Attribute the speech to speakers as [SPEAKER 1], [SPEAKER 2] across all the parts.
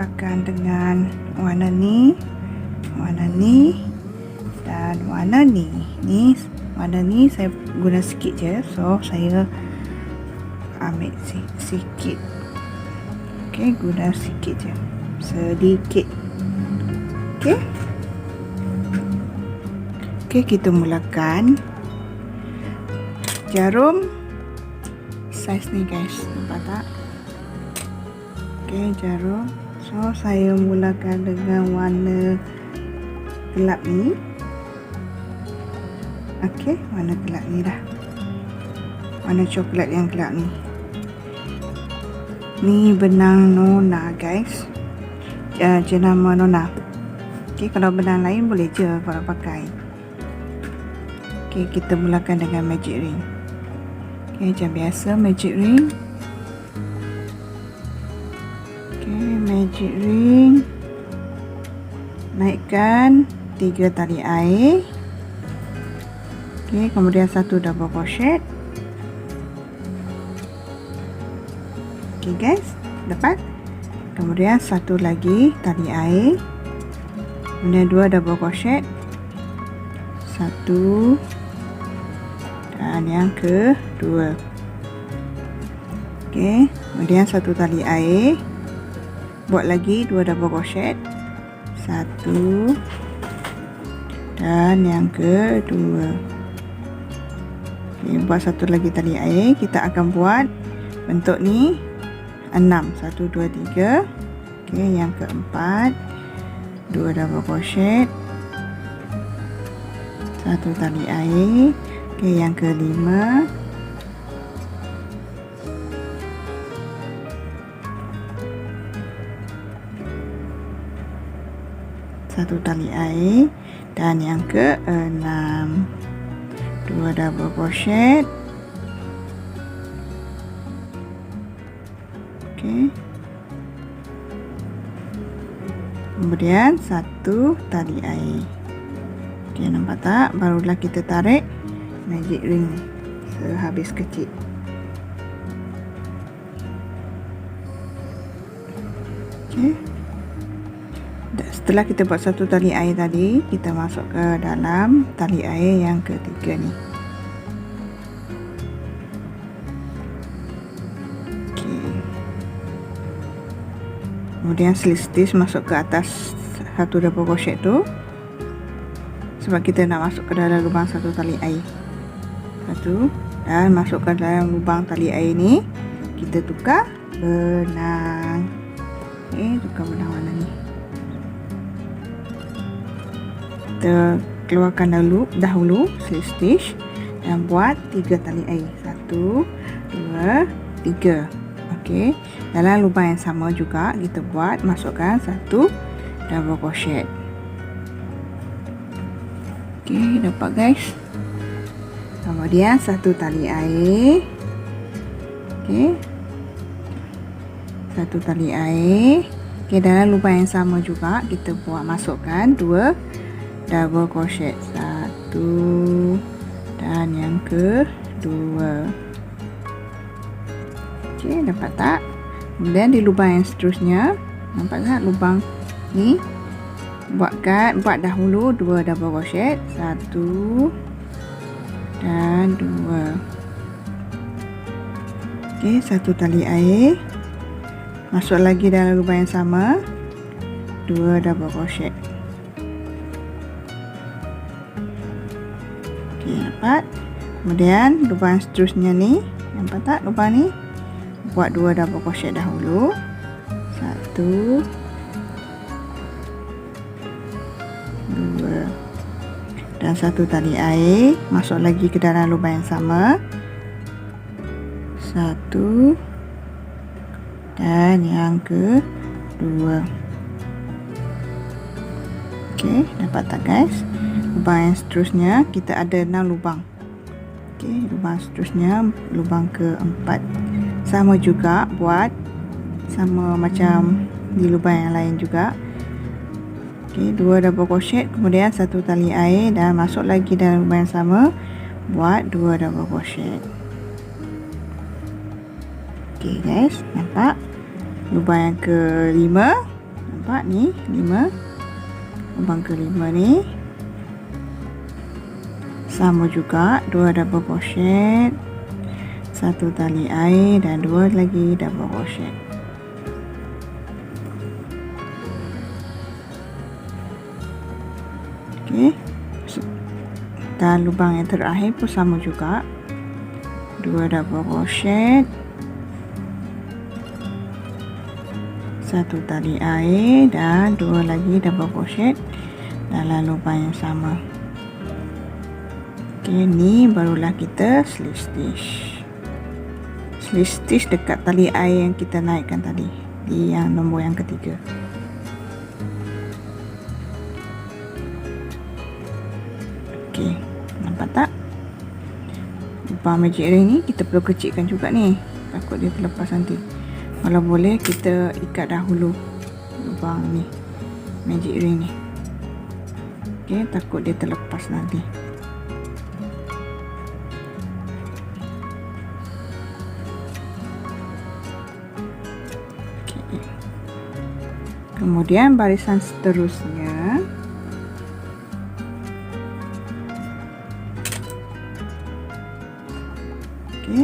[SPEAKER 1] mulakan dengan warna ni, dan warna ni. Warna ni saya guna sikit je, so saya ambil sikit. Okey, guna sikit je, sedikit. Okey, kita mulakan. Jarum saiz ni guys, nampak tak? Okey, jarum. So saya mulakan dengan warna gelap ni. Okey, warna gelap ni dah. Warna coklat yang gelap ni. Ni benang Nona guys. Jenama Nona. Okey, kalau benang lain boleh je kalau pakai. Okey, kita mulakan dengan magic ring. Okey, macam biasa magic ring. Okey, magic ring. Naikkan 3 tali air. Okey, kemudian 1 double crochet. Okey guys, dapat. Kemudian 1 lagi tali air. Kemudian 2 double crochet. 1 dan yang kedua. Okey, kemudian 1 tali air. Buat lagi 2 double crochet. 1 dan yang kedua. Okey, buat 1 lagi tali air. Kita akan buat bentuk ni 6. 1 2 3. Okey, yang keempat 2 double crochet. 1 tali air. Okey, yang kelima 1 tali air, dan yang keenam 2 double crochet. Okey, kemudian 1 tali air. Okey, nampak tak? Barulah kita tarik magic ring ni sehabis kecil. Okey, setelah kita buat 1 tali air tadi, kita masuk ke dalam tali air yang ketiga ni. Okey, kemudian slip stitch masuk ke atas 1 double crochet tu, sebab kita nak masuk ke dalam lubang 1 tali air. 1 dan masuk ke dalam lubang tali air ni, kita tukar benang. Okey, tukar benang warna ni. Kita keluarkan dahulu slip stitch dan buat 3 tali air. 1 2 3. Okey, dalam lubang yang sama juga kita buat, masukkan 1 double crochet. Okey, dapat guys. Kemudian 1 tali air. Okey, 1 tali air. Okey, dalam lubang yang sama juga kita buat, masukkan 2 double crochet. 1 dan yang kedua. Okey, dapat tak? Kemudian di lubang yang seterusnya, nampak tak lubang ni? Buat dahulu 2 double crochet. 1 dan 2. Okey, 1 tali air. Masuk lagi dalam lubang yang sama, 2 double crochet. Okey, dapat. Kemudian lubang seterusnya ni, nampak tak lubang ni? Buat 2 double crochet dahulu. 1 2 dan 1 tali air. Masuk lagi ke dalam lubang yang sama. 1 dan yang kedua. Okey, dapat tak guys? Lubang yang seterusnya kita ada 6 lubang. Okey, lubang seterusnya lubang keempat. Sama juga, buat sama macam di lubang yang lain juga. Okey, 2 double crochet, kemudian 1 tali air dan masuk lagi dalam lubang yang sama, buat 2 double crochet. Okey guys, nampak? Lubang yang kelima nampak ni 5, lubang kelima ni sama juga 2 double crochet, 1 tali air dan 2 lagi double crochet. Okey, dan lubang yang terakhir pun sama juga, 2 double crochet, 1 tali air dan 2 lagi double crochet dalam lubang yang sama. Okey, ni barulah kita slip stitch. Slip stitch dekat tali air yang kita naikkan tadi, di yang nombor yang ketiga. Okey, nampak tak? Lubang magic ring ni kita perlu kecilkan juga ni, takut dia terlepas nanti. Kalau boleh kita ikat dahulu lubang ni magic ring ni. Okey, takut dia terlepas nanti. Okey. Kemudian barisan seterusnya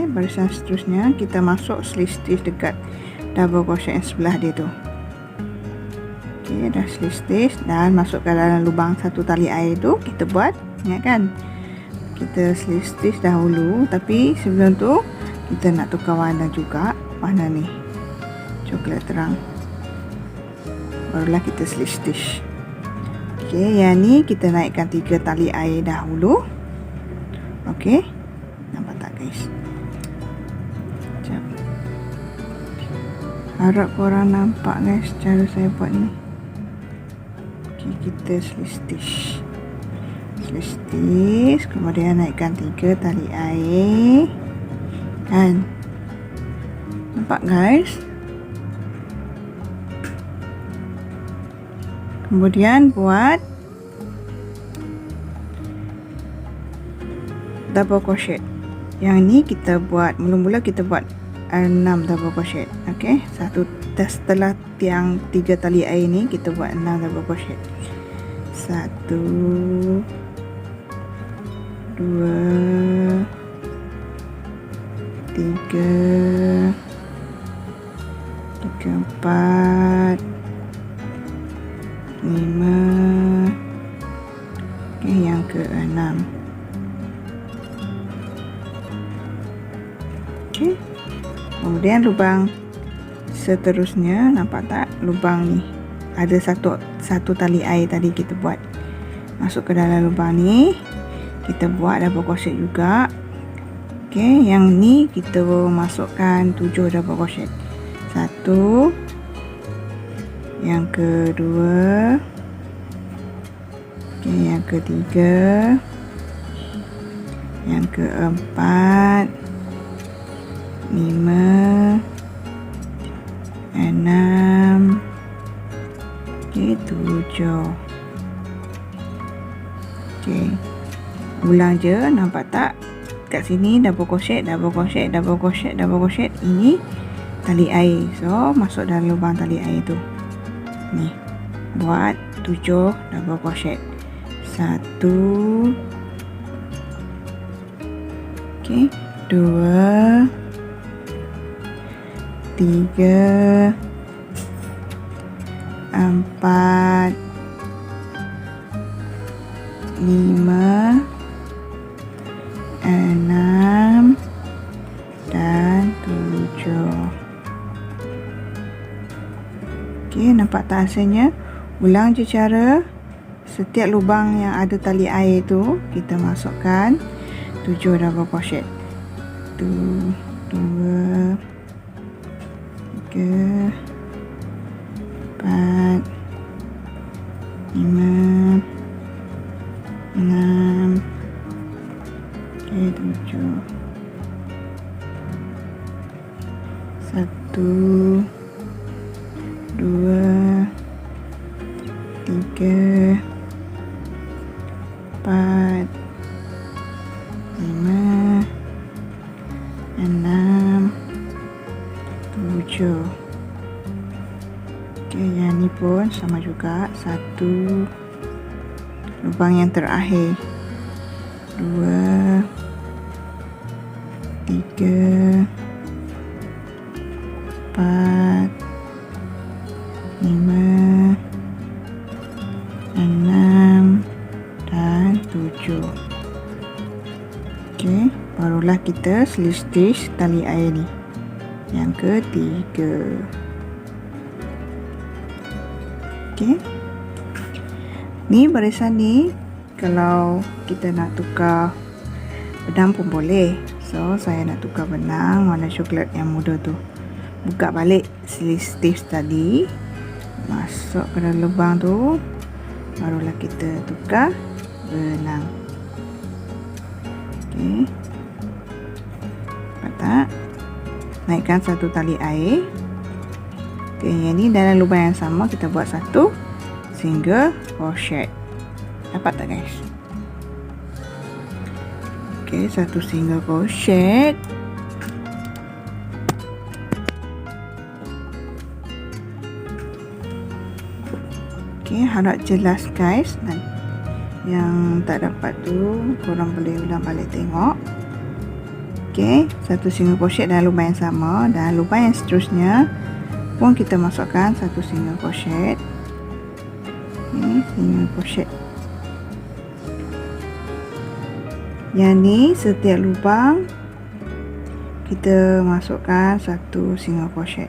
[SPEAKER 1] barisan seterusnya kita masuk slip stitch dekat double crochet yang sebelah dia tu. Okey, dah slip stitch dan masukkan dalam lubang 1 tali air tu. Kita buat, ingat kan, kita slip stitch dahulu, tapi sebelum tu kita nak tukar warna juga, warna ni coklat terang, barulah kita slip stitch. Okey, yang ni kita naikkan 3 tali air dahulu. Okey, nampak tak guys? Harap korang nampak guys cara saya buat ni. Okey, kita slip stitch. Slip stitch, kemudian naikkan 3 tali air. Kan? Nampak guys? Kemudian buat double crochet. Yang ni kita buat, mula-mula kita buat 6 double crochet. Okey, setelah tiang 3 tali air ni kita buat 6 double crochet. 1 2 3 4 5. Okey, yang ke-6. Okey. Kemudian lubang seterusnya, nampak tak lubang ni ada satu tali air tadi kita buat, masuk ke dalam lubang ni, kita buat double crochet juga. Okey, yang ni kita masukkan 7 double crochet. 1, yang kedua, okey, yang ketiga, yang keempat, 5, 6, okey, 7. Okey, ulang je, nampak tak? Kat sini double crochet, double crochet, double crochet, double crochet. Ini tali air, so masuk dalam lubang tali air tu. Ni, buat 7 double crochet. 1, okey, 2, 3, 4, 5, 6 dan 7. Okey, nampak tak hasilnya? Ulang je cara. Setiap lubang yang ada tali air tu kita masukkan 7 double crochet. 1, 2, 3, 4, 5, 6, okey, 7. 1, 2, 3, 4, 5, 6, 7. Okey, Okey, yang ni pun sama juga. Satu lubang yang terakhir. 2 3 4 5 6 dan 7. Okey, barulah kita stitch tali air ni yang ketiga. Okey, ni barisan ni kalau kita nak tukar benang pun boleh. So saya nak tukar benang warna coklat yang muda tu. Buka balik stitch tadi, masuk ke dalam lubang tu, barulah kita tukar benang. Okey, nampak tak? Naikkan satu tali air. Okey, yang ni dalam lubang yang sama kita buat satu single crochet. Dapat tak guys? Okey, satu single crochet. Okey, harap jelas guys. Yang tak dapat tu korang boleh ulang balik tengok. Okey, satu single crochet dalam lubang yang sama, dan lubang yang seterusnya pun kita masukkan satu single crochet. Ini single crochet. Yang ni setiap lubang kita masukkan satu single crochet.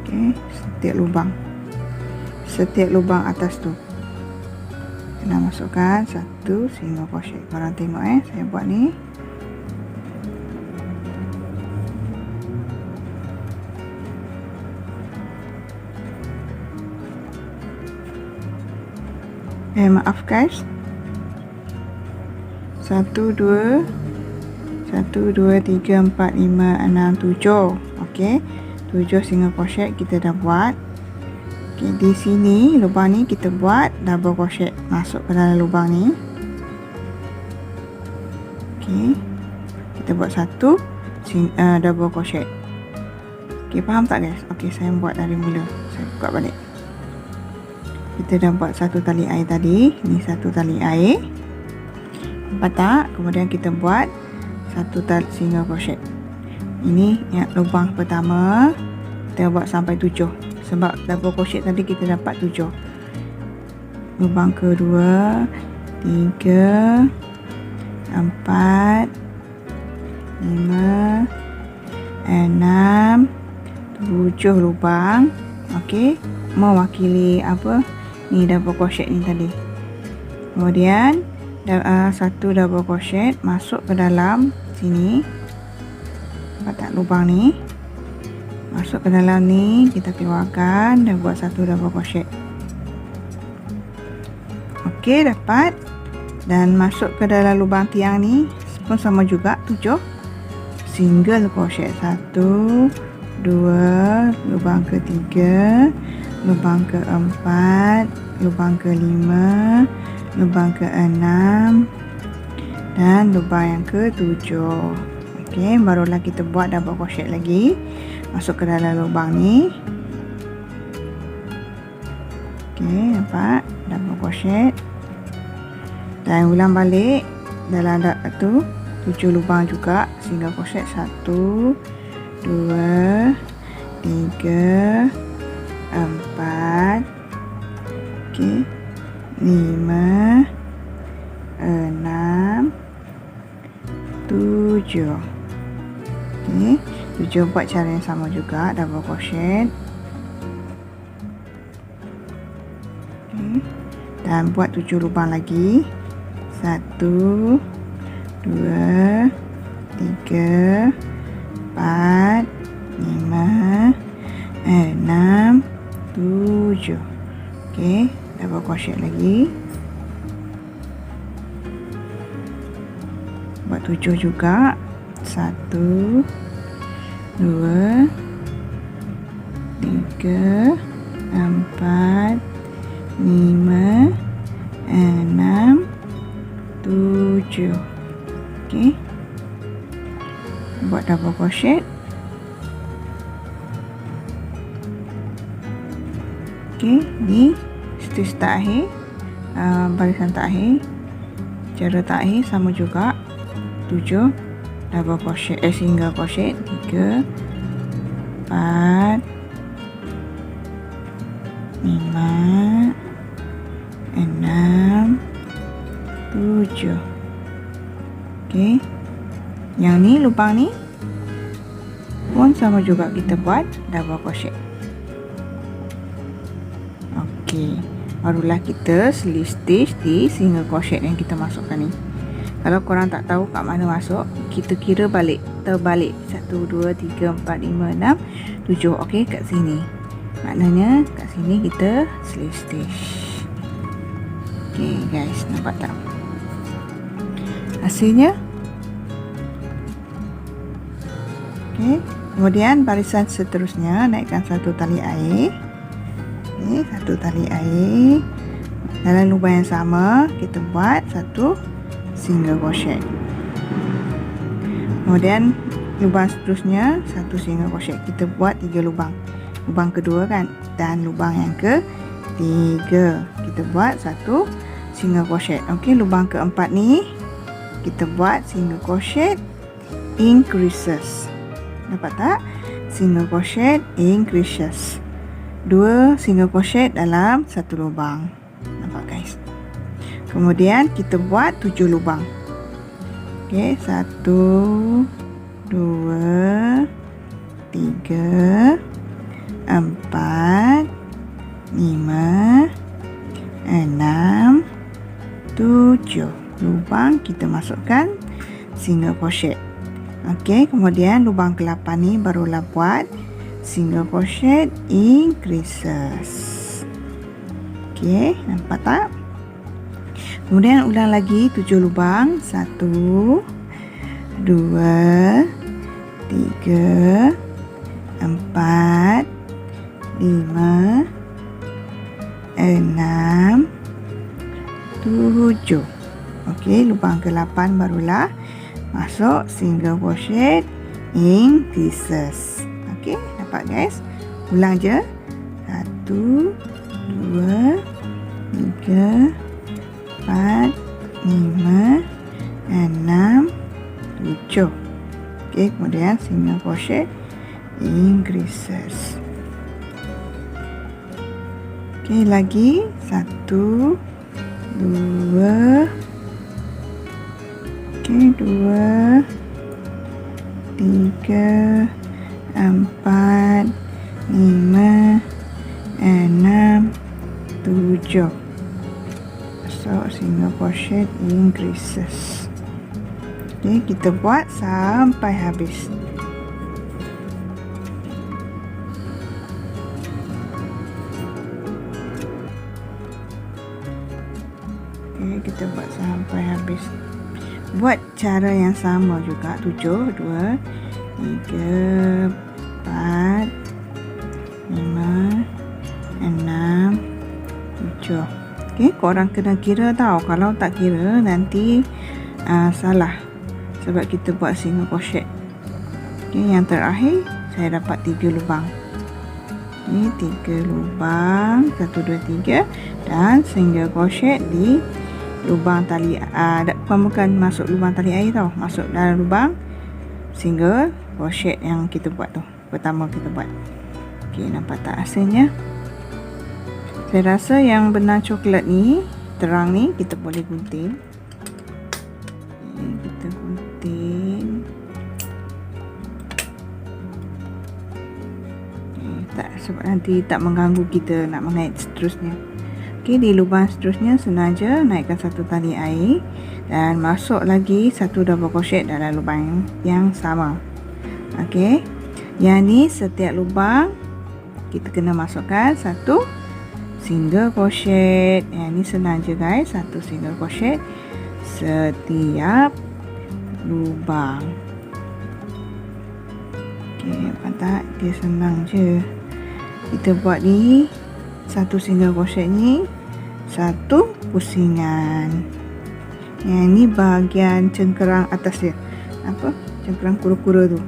[SPEAKER 1] Okey, setiap lubang atas tu kena masukkan satu single crochet. Korang tengok saya buat ni. Maaf guys. 1 2 3 4 5 6 7. Okey, 7 single crochet kita dah buat. Okey, di sini lubang ni kita buat double crochet masuk ke dalam lubang ni. Okey, kita buat satu double crochet. Okey, faham tak guys? Okey, saya buat dari mula. Saya buka balik. Kita dah buat satu tali air tadi. Ni satu tali air. Nampak tak? Kemudian kita buat satu tali single crochet. Ini yang lubang pertama. Kita buat sampai 7. Sebab double crochet tadi kita dapat 7. Lubang kedua, 3 4 5 6 7 lubang. Okey, mewakili apa? Ni double crochet ni tadi. Kemudian satu double crochet masuk ke dalam sini. Nampak tak lubang ni? Masuk ke dalam ni, kita keluarkan dan buat satu double crochet. Okey, dapat. Dan masuk ke dalam lubang tiang ni pun sama juga 7 single crochet. 1 2, lubang ketiga, lubang keempat, lubang kelima, lubang keenam, dan lubang yang ketujuh. Okey, barulah kita buat double crochet lagi masuk ke dalam lubang ni. Okey, nampak double crochet dan ulang balik dalam tu 7 lubang juga single crochet. 1 2 3 4, okey, 5 6 7. Okey, 7 buat cara yang sama juga double crochet. Okey, dan buat 7 lubang lagi. 1 2 3 4 5 6 7. Okey, double crochet lagi. Buat 7 juga. 1 2 3 4 5 6 7. Okey, buat double crochet. Okey, ni stitch terakhir, barisan terakhir. Cara terakhir sama juga, 7 double crochet, single crochet, 3 4 5 6 7. Okey, yang ni lubang ni pun sama juga, kita buat double crochet. Okey, barulah kita slip stitch di single crochet yang kita masukkan ni. Kalau korang tak tahu kat mana masuk, kita kira balik, terbalik, 1 2 3 4 5 6 7. Okey, kat sini, maknanya kat sini kita slip stitch. Okey guys, nampak tak hasilnya? Okey, kemudian barisan seterusnya, naikkan satu tali air. Okey, satu tali air dalam lubang yang sama, kita buat satu single crochet. Kemudian lubang seterusnya, satu single crochet, kita buat 3 lubang. Lubang kedua kan, dan lubang yang ketiga kita buat satu single crochet. Okey, lubang keempat ni kita buat single crochet increases. Dapat tak? Single crochet increases. 2 single crochet dalam satu lubang. Nampak guys? Kemudian kita buat 7 lubang. Okey, 1 2 3 4 5 6 7 lubang, kita masukkan single crochet. Okey, kemudian lubang ke-8 ni barulah buat single crochet increases. Okey, nampak tak? Kemudian ulang lagi 7 lubang, 1 2 3 4 5 6 7. Okey, lubang ke-8 barulah masuk single crochet increases. Okey, nampak guys? Ulang je. 1 2 3 4 5 6 7. Okey, kemudian single crochet increases. Okey, lagi 1 2 okey, 2 3 4 5 6 7. So single crochet increases. Okey, kita buat sampai habis. Okey, kita buat sampai habis. Buat cara yang sama juga, 7 2 3 4 5 6 7. Okey, korang kena kira tau. Kalau tak kira nanti salah, sebab kita buat single crochet. Okey, yang terakhir saya dapat 3 lubang. Ini 3 lubang, 1 2 3, dan single crochet di lubang tali, bukan masuk lubang tali air tau, masuk dalam lubang single crochet yang kita buat tu, pertama kita buat. Okey, nampak tak hasilnya? Saya rasa yang benang coklat ni, terang ni, kita boleh gunting. Okay, kita gunting. Okay, tak, sebab nanti tak mengganggu kita nak mengait seterusnya. Okey, di lubang seterusnya sengaja naikkan satu tali air dan masuk lagi satu double crochet dalam lubang yang sama. Okey, yang ni setiap lubang kita kena masukkan satu single crochet. Yang ni senang je guys, satu single crochet setiap lubang. Okey, nampak tak? Dia senang je. Kita buat ni, satu single crochet ni satu pusingan. Yang ni bahagian cengkerang atas dia, apa, cengkerang kura-kura tu.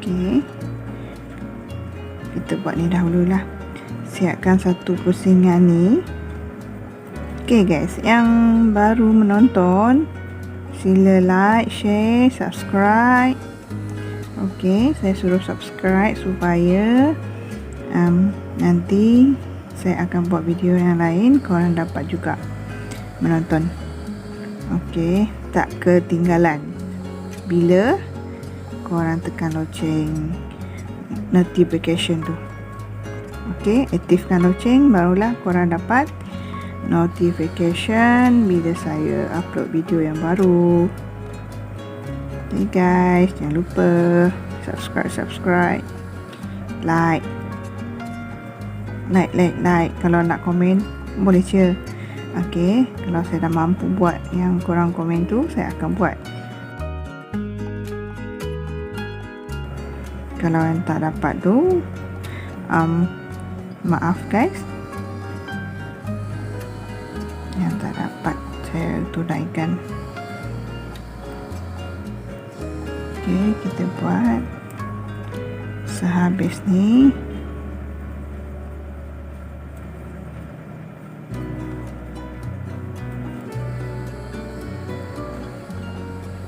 [SPEAKER 1] Okey, Okey, kita buat ni dahululah. Siapkan satu pusingan ni. Okey guys, yang baru menonton sila like, share, subscribe. Okey, saya suruh subscribe supaya nanti saya akan buat video yang lain, korang dapat juga menonton. Okey, tak ketinggalan bila korang tekan loceng notification tu. Okey, aktifkan loceng, barulah korang dapat notification bila saya upload video yang baru. Okay guys, jangan lupa subscribe, like. Kalau nak komen boleh share. Okay, kalau saya dah mampu buat yang korang komen tu, saya akan buat. Kalau yang tak dapat tu, maaf guys, yang tak dapat saya tunaikan. Okey, kita buat sehabis ni.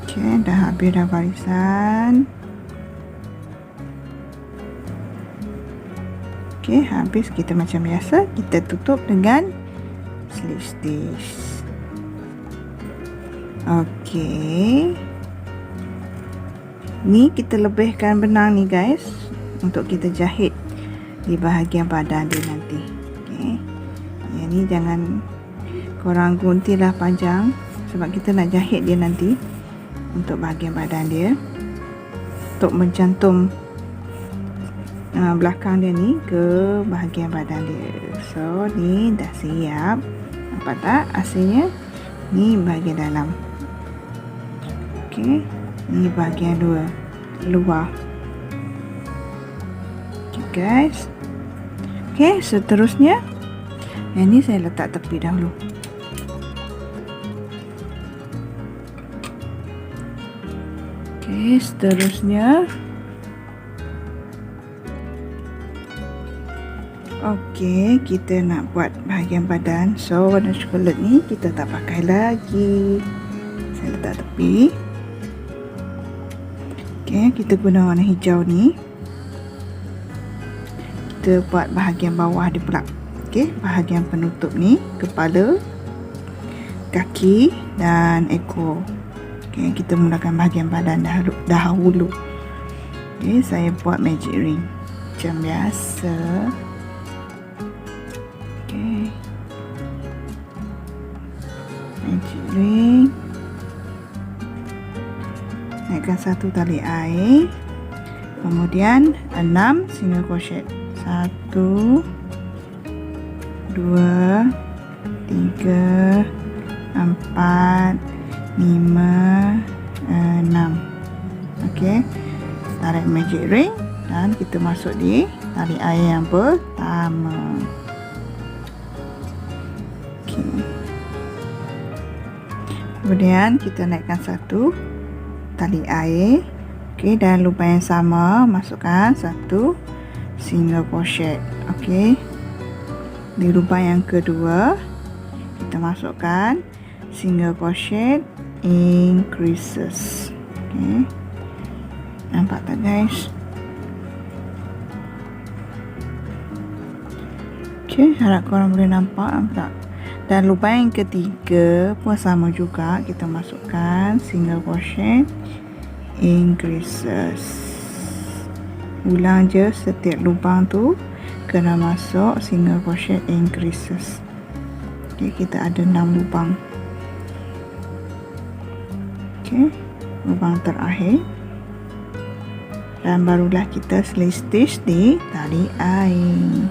[SPEAKER 1] Okey, dah habis dah barisan. Okey, habis kita macam biasa, kita tutup dengan slip stitch. Okey, ni kita lebihkan benang ni guys, untuk kita jahit di bahagian badan dia nanti. Okey, yang ni jangan korang guntinglah panjang, sebab kita nak jahit dia nanti untuk bahagian badan dia, untuk mencantum belakang dia ni ke bahagian badan dia. So ni dah siap. Nampak tak hasilnya? Ni bahagian dalam. Okey, ni bahagian luar. Okay guys. Okey, seterusnya yang ni saya letak tepi dahulu. Okey, seterusnya okey, kita nak buat bahagian badan. So warna coklat ni kita tak pakai lagi, saya letak tepi. Okey, kita guna warna hijau ni. Kita buat bahagian bawah dia pula. Okey, bahagian penutup ni, kepala, kaki dan ekor. Okey, kita mulakan bahagian badan dahulu. Okey, saya buat magic ring macam biasa. Okey, magic ring. Naikkan satu tali air, kemudian 6 single crochet. 1 2 3 4 5 6. Okey, tarik magic ring dan kita masuk di tali air yang pertama. Okey, kemudian kita naikkan satu tali air. Okey, dan lubang yang sama masukkan satu single crochet. Okey, di lubang yang kedua kita masukkan single crochet increases. Okey, nampak tak guys? Okey, harap korang boleh nampak tak? Dan lubang yang ketiga pun sama juga, kita masukkan single crochet increases. Ulang je setiap lubang tu kena masuk single crochet increases. Okey, kita ada 6 lubang. Okey, lubang terakhir, dan barulah kita slip stitch di tali air.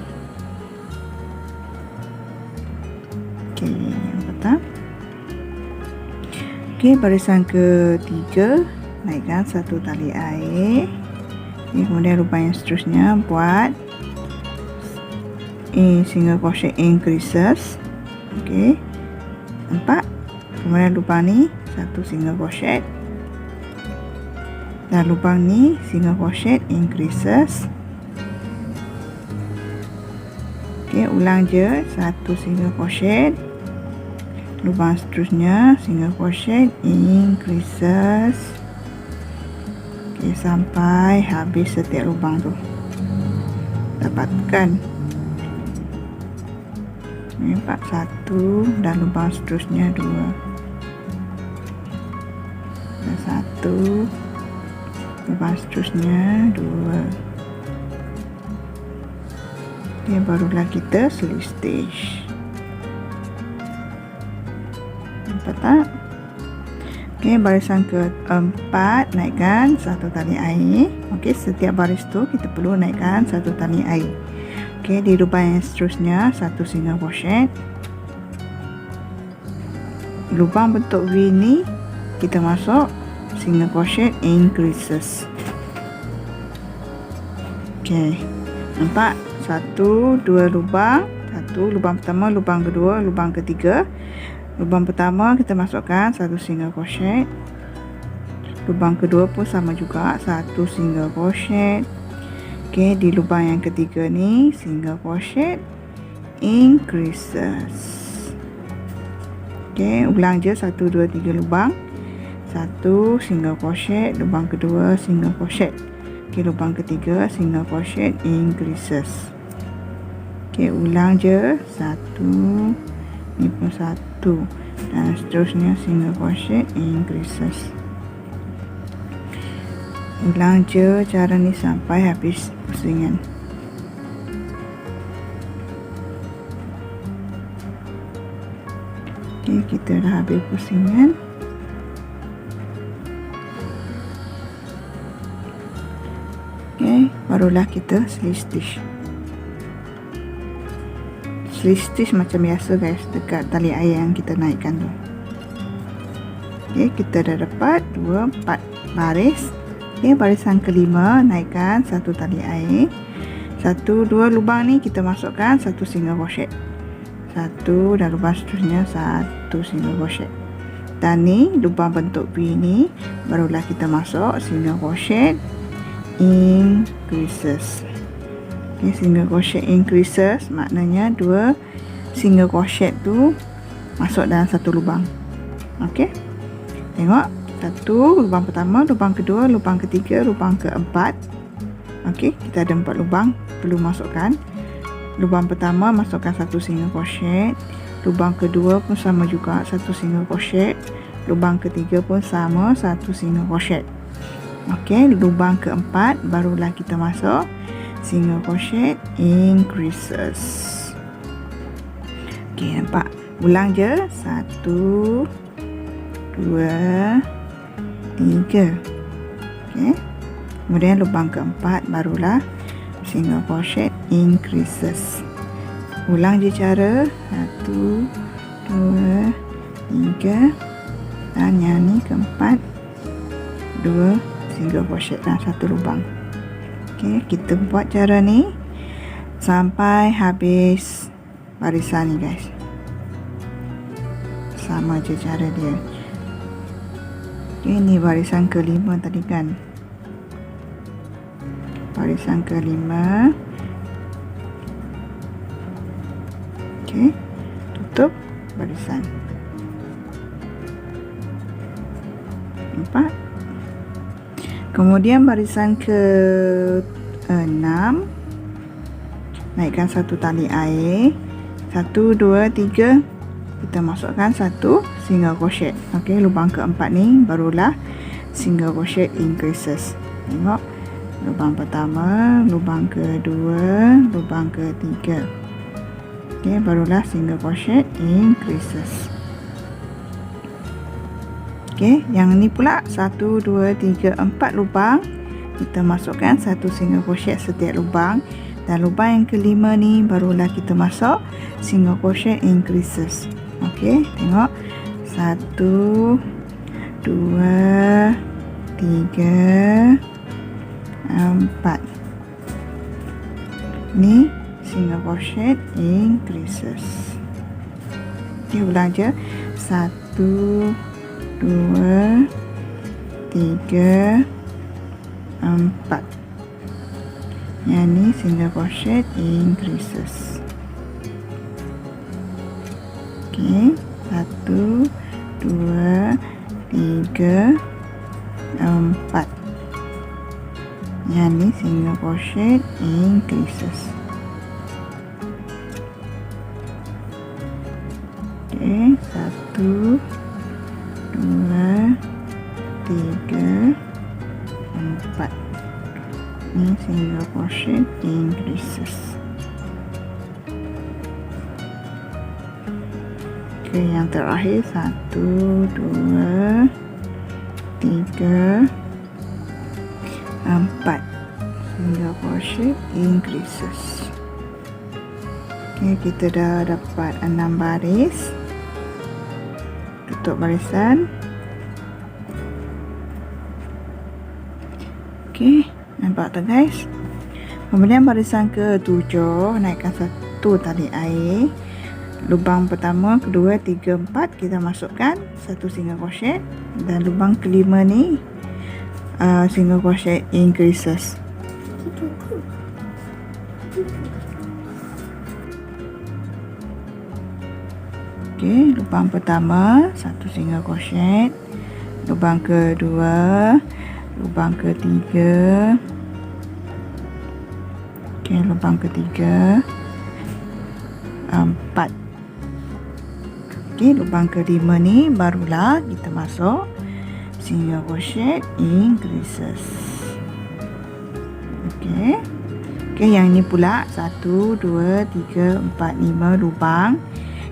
[SPEAKER 1] Okey, betul. Okey, barisan ketiga, naikkan satu tali air. Kemudian lubang yang seterusnya buat single crochet increases. Okey, nampak? Kemudian lubang ni satu single crochet. Dan lubang ni single crochet increases. Okey, ulang je, satu single crochet. Lubang seterusnya single crochet increases. Okey, sampai habis setiap lubang tu. Dapatkan. Nampak satu dan lubang seterusnya dua. Dan satu, lubang seterusnya dua. Okey, barulah kita slip stitch. Nampak tak? Okey, barisan keempat naikkan satu tali air. Okey, setiap baris tu kita perlu naikkan satu tali air. Okey, di lubang yang seterusnya satu single crochet. Lubang bentuk V ni kita masuk single crochet increases. Okey, nampak? Satu, dua lubang. Satu lubang pertama, lubang kedua, lubang ketiga. Lubang pertama kita masukkan satu single crochet. Lubang kedua pun sama juga, satu single crochet. Okey, di lubang yang ketiga ni single crochet increases. Okey, ulang je, 1 2 3 lubang. Satu single crochet, lubang kedua single crochet. Okey, lubang ketiga single crochet increases. Okey, ulang je, satu, ni pun satu, dan seterusnya single crochet increases. Ulang je cara ni sampai habis pusingan. Okey, kita dah habis pusingan. Okey, barulah kita slip stitch. Slip stitch macam biasa guys, dekat tali air yang kita naikkan tu. Okey, kita dah dapat 4 baris. Okey, barisan kelima naikkan satu tali air. 1 2 lubang ni kita masukkan satu single crochet. Satu, dan lubang seterusnya satu single crochet. Dan ni lubang bentuk V ni barulah kita masuk single crochet increases. Okay, single crochet increases maknanya dua single crochet tu masuk dalam satu lubang. Okey, tengok, satu lubang pertama, lubang kedua, lubang ketiga, lubang keempat. Okey, kita ada 4 lubang perlu masukkan. Lubang pertama masukkan satu single crochet. Lubang kedua pun sama juga, satu single crochet. Lubang ketiga pun sama, satu single crochet. Okey, lubang keempat barulah kita masuk single crochet increases. Okey, nampak? Ulang je. 1 2 3. Okey. Kemudian lubang keempat barulah single crochet increases. Ulang je cara. 1 2 3. Dan yang ni keempat, 2 single crochet dalam satu lubang. Okey, kita buat cara ni sampai habis barisan ni guys. Sama je cara dia. Okey, ni barisan kelima tadi kan. Barisan kelima. Okey, tutup barisan. Nampak? Kemudian barisan ke-6, naikkan satu tali air. 1 2 3, kita masukkan satu single crochet. Okey, lubang keempat ni barulah single crochet increases. Tengok, lubang pertama, lubang kedua, lubang ketiga. Okey, barulah single crochet increases. Okey, yang ni pula 1 2 3 4 lubang. Kita masukkan satu single crochet setiap lubang, dan lubang yang kelima ni barulah kita masuk single crochet increases. Okey, tengok, 1 2 3 4. Ni single crochet increases. Okey, ulang je. 1 2 3 4. Yang ni single crochet increases. Okey, 1 2 3 4. Yang ni single crochet increases. Okey, 1 2 3 4. Ni single crochet increases. Okey, yang terakhir 1 2 3 4. Single crochet increases. Okey, kita dah dapat 6 baris. Tutup barisan. Okey, nampak tak guys? Kemudian barisan ke-7, naikkan 1 tali air. Lubang pertama, kedua, 3, 4 kita masukkan 1 single crochet, dan lubang kelima ni single crochet increases. Okey, lubang pertama 1 single crochet, lubang kedua, lubang ketiga. Okey, lubang ketiga 4. Okey, lubang kelima ni barulah kita masuk single crochet increases. Okey. Okey, yang ni pula 1 2 3 4 5 lubang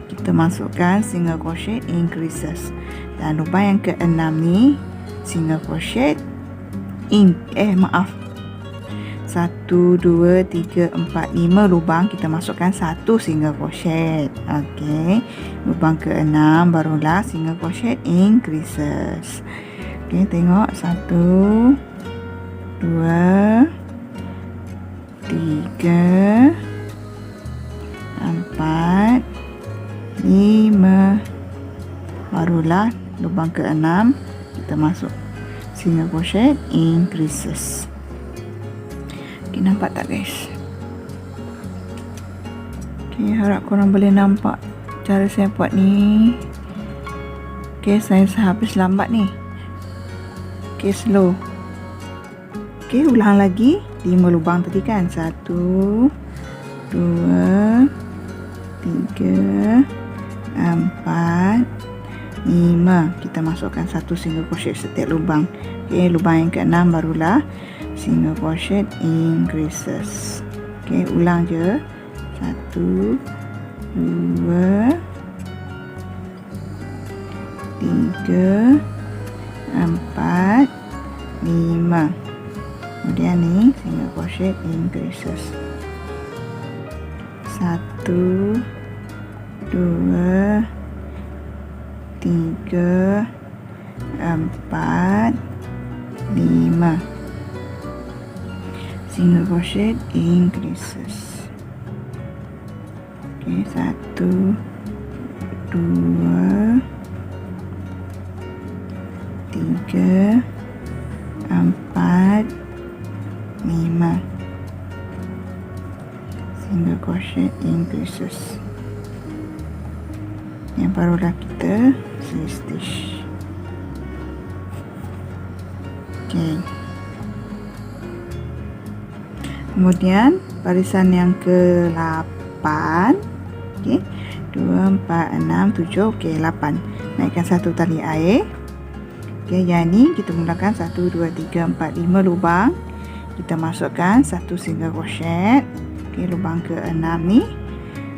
[SPEAKER 1] kita masukkan single crochet increases. Dan lubang yang ke-6 ni single crochet 1 2 3 4 5 lubang kita masukkan 1 single crochet. Okey, lubang ke-6 barulah single crochet increases. Okey, tengok 1 2 3 4 5, barulah lubang ke-6 kita masuk single crochet increases. Okay, nampak tak guys? Okay, harap korang boleh nampak cara saya buat ni. Okay, saya habis lambat ni. Okay, slow. Okay, ulang lagi 5 lubang tadi kan. 1 2 3 4 5. Kita masukkan 1 single crochet setiap lubang. Okay, lubang yang ke-6 barulah single crochet increases. Okay, ulang je. 1 2 3 4 5. Kemudian ni single crochet increases. 1 2 3 4 5. Single crochet increases. Okay, 1 2 3 4 5. Single crochet increases. Yang barulah kita slip stitch. Okay. Kemudian barisan yang ke-8. Okay. 2 4 6 7. Okay, 8. Naikkan 1 tali air. Okay, yang ni kita mulakan 1 2 3 4 5 lubang. Kita masukkan 1 single crochet. Okay, lubang ke-6 ni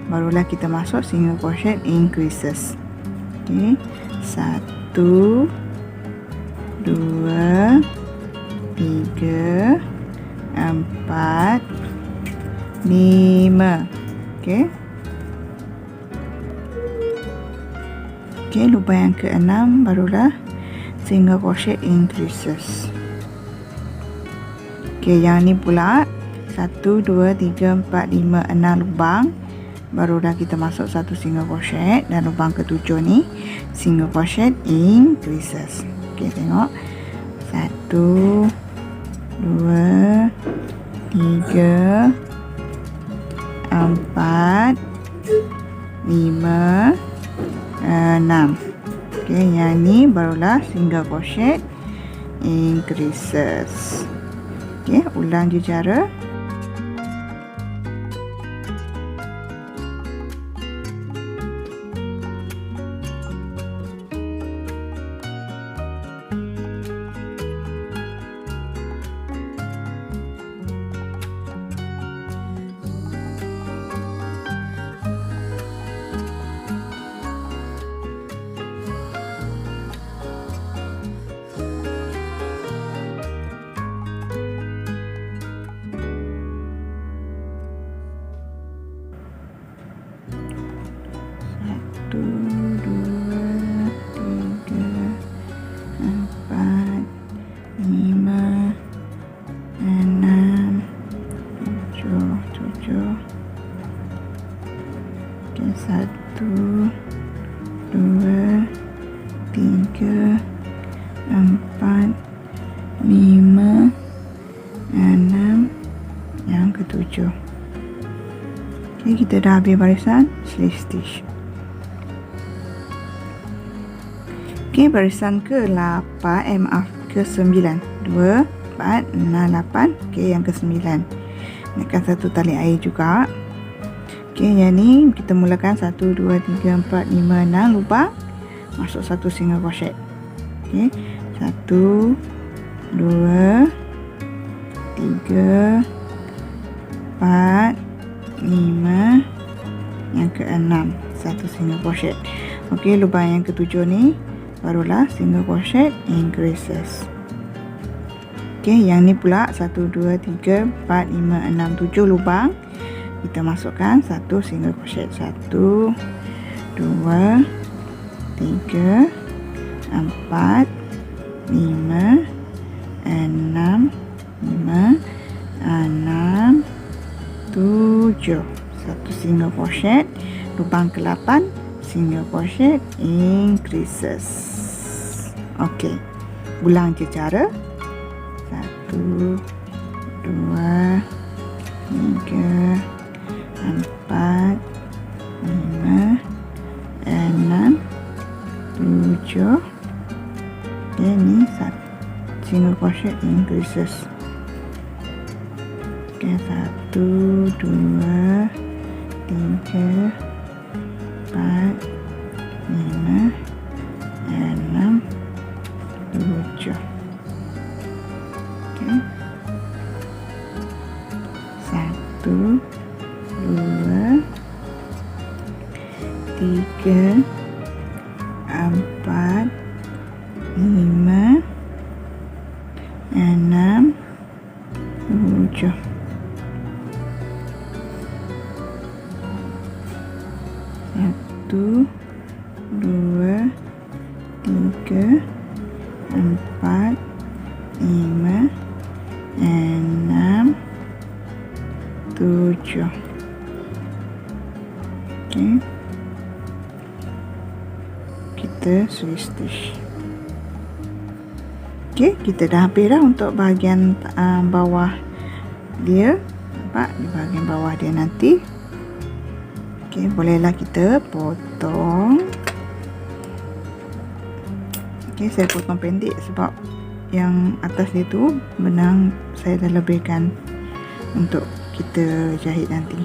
[SPEAKER 1] barulah kita masuk single crochet increases. Okay, 1 2 3 4 5. Okay. Okay, lubang yang ke-6 barulah single crochet increases. Okay, yang ni pula 1 2 3 4 5 6 lubang, barulah kita masuk 1 single crochet, dan lubang ke-7 ni single crochet increases. Okay, tengok 1 2 2, 3, 4, 5, 6. Okey, yang ni barulah single crochet increases. Okey, ulang je cara. Satu, dua, tiga, 4, 5, 6, 7. Okey, 1, 2, 3, 4, 5, 6, yang ke-7. Okey, kita dah habis barisan slip stitch. Okey, barisan ke-8, ke-9. 2, 4, 6, 8. Okey, yang ke-9. Naikkan satu tali air juga. Okey, yang ni kita mulakan 1, 2, 3, 4, 5, 6 lubang. Masuk satu single crochet. Okey, 1, 2, 3, 4, 5, yang ke-6 satu single crochet. Okey, lubang yang ke-7 ni barulah single crochet increases. Okey, yang ni pula 1, 2, 3, 4, 5, 6, 7 lubang. Kita masukkan satu single crochet. 1, 2, 3, 4, 5, 6, 7. Satu single crochet. Lubang ke-8 single crochet increases. Okey, ulang je cara. 1, 2, 3, 4, 5, 6, 7. Okey, ni single crochet increases. Okey, 1, 2, 3, 4, 5, 6, 7. Okey. 1, 2, 3, 4, 5, 6, 7. 1, 2, 3, 4, 5, 6, 7. Okey, kita slip stitch. Okey, kita dah habis dah untuk bahagian bawah dia. Nampak di bahagian bawah dia nanti. Okey, bolehlah kita potong. Okey, saya potong pendek sebab yang atas dia tu benang saya dah lebihkan untuk kita jahit nanti.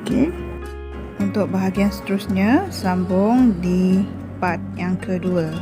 [SPEAKER 1] Okey, untuk bahagian seterusnya sambung di part yang kedua.